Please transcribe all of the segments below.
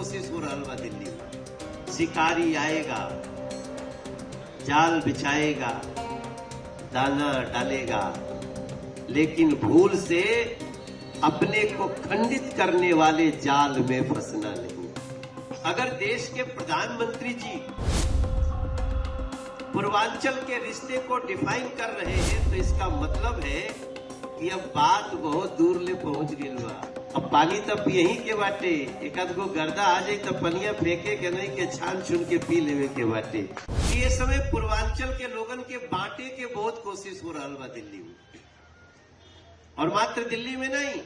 कोशिश हो रहा बा दिल्ली में। शिकारी आएगा, जाल बिछाएगा, दाना डालेगा, लेकिन भूल से अपने को खंडित करने वाले जाल में फंसना नहीं। अगर देश के प्रधानमंत्री जी पूर्वांचल के रिश्ते को डिफाइन कर रहे हैं तो इसका मतलब है कि अब बात बहुत दूर ले पहुंच गई बा। अब पानी तब यही के बाटे, एक आध गो गर्दा आ जाए तो पनिया फेंके के नहीं के छान छुन के पी लेवे के बाटे। ये समय पूर्वांचल के लोगन के बांटे के बहुत कोशिश हो रहा बा दिल्ली में, और मात्र दिल्ली में नहीं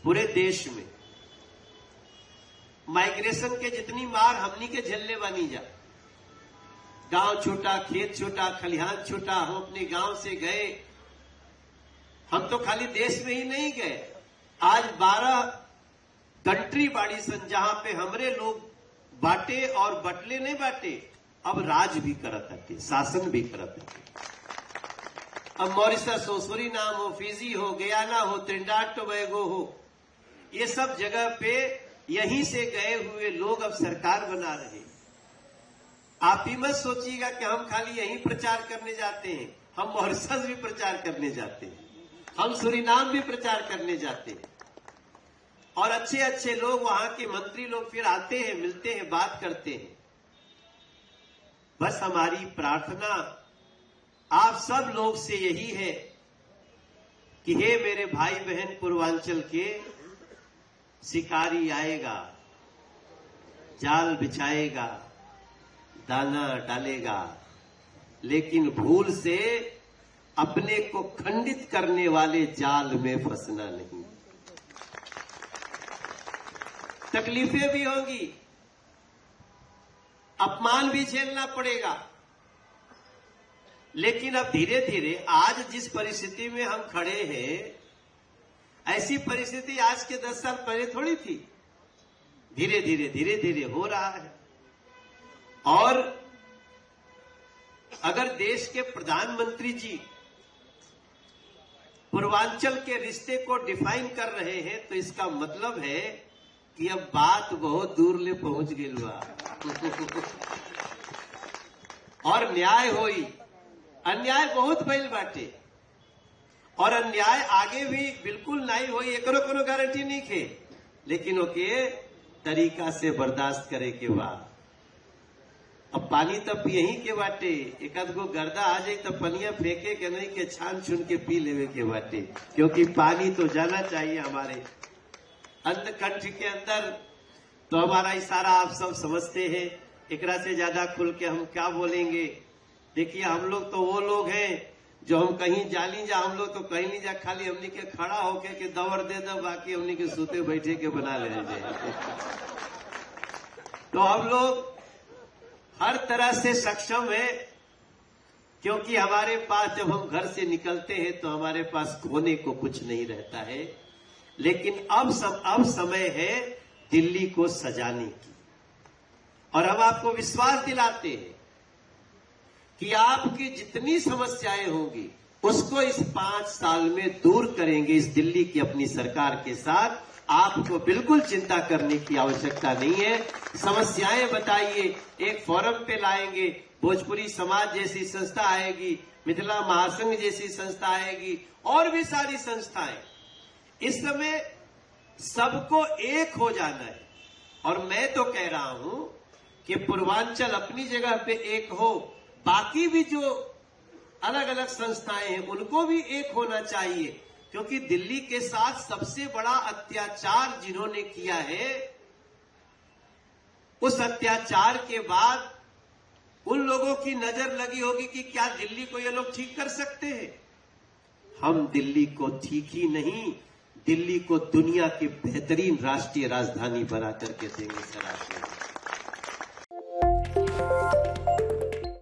पूरे देश में। माइग्रेशन के जितनी मार हमनी के झेलने बानी जा, गांव छोटा, खेत छोटा, खलिहान छोटा, हम अपने गांव से गए। हम तो खाली देश में ही नहीं गए, आज 12 कंट्री बाड़ी सन जहां पे हमरे लोग बांटे और बटले नहीं बांटे, अब राज भी करत हटे, शासन भी करत हटे। अब मॉरिशस हो, सूरीनाम हो, फिजी हो, गयाना हो, त्रिनिडाद टोबैगो हो, ये सब जगह पे यहीं से गए हुए लोग अब सरकार बना रहे। आप ही मत सोचिएगा कि हम खाली यहीं प्रचार करने जाते हैं, हम मॉरिशस भी प्रचार करने जाते हैं, हम सूरीनाम भी प्रचार करने जाते हैं, और अच्छे अच्छे लोग वहां के मंत्री लोग फिर आते हैं, मिलते हैं, बात करते हैं। बस हमारी प्रार्थना आप सब लोग से यही है कि हे मेरे भाई बहन पूर्वांचल के, शिकारी आएगा, जाल बिछाएगा, दाना डालेगा, लेकिन भूल से अपने को खंडित करने वाले जाल में फंसना नहीं। तकलीफें भी होंगी, अपमान भी झेलना पड़ेगा, लेकिन अब धीरे धीरे आज जिस परिस्थिति में हम खड़े हैं, ऐसी परिस्थिति आज के 10 साल पहले थोड़ी थी। धीरे धीरे हो रहा है। और अगर देश के प्रधानमंत्री जी पूर्वांचल के रिश्ते को डिफाइन कर रहे हैं तो इसका मतलब है कि अब बात बहुत दूर ले पहुंच गई बा। और न्याय होई, अन्याय बहुत भइल बाटे, और अन्याय आगे भी बिल्कुल नहीं होई, एकरो कोनो गारंटी नहीं खे, लेकिन ओके तरीका से बर्दाश्त करे के बाद। अब पानी तब यही के बाटे, एक आध गो गर्दा आ जाए तो पनिया फेंके के नहीं के छान छुन के पी लेवे के बाटे, क्योंकि पानी तो जाना चाहिए हमारे अंतकंठ के अंदर। तो हमारा इशारा आप सब समझते हैं, एकरा से ज्यादा खुल के हम क्या बोलेंगे। देखिए हम लोग तो वो लोग हैं जो हम कहीं जाली जा, हम लोग तो कहीं नहीं जा, खाली हमनी के खड़ा होके के दौड़ दे दो, बाकी हमनी के सूते बैठे के बना ले जाए। तो हम लोग हर तरह से सक्षम है, क्योंकि हमारे पास जब हम घर से निकलते हैं तो हमारे पास खोने को कुछ नहीं रहता है। लेकिन अब समय है दिल्ली को सजाने की, और हम आपको विश्वास दिलाते हैं कि आपकी जितनी समस्याएं होंगी उसको इस 5 साल में दूर करेंगे इस दिल्ली की अपनी सरकार के साथ। आपको बिल्कुल चिंता करने की आवश्यकता नहीं है। समस्याएं बताइए, एक फोरम पे लाएंगे, भोजपुरी समाज जैसी संस्था आएगी, मिथिला महासंघ जैसी संस्था आएगी, और भी सारी संस्थाएं। इस समय सबको एक हो जाना है, और मैं तो कह रहा हूं कि पूर्वांचल अपनी जगह पे एक हो, बाकी भी जो अलग अलग संस्थाएं हैं उनको भी एक होना चाहिए, क्योंकि दिल्ली के साथ सबसे बड़ा अत्याचार जिन्होंने किया है, उस अत्याचार के बाद उन लोगों की नजर लगी होगी कि क्या दिल्ली को ये लोग ठीक कर सकते हैं। हम दिल्ली को ठीक ही नहीं, दिल्ली को दुनिया की बेहतरीन राष्ट्रीय राजधानी बना करके देंगे सर।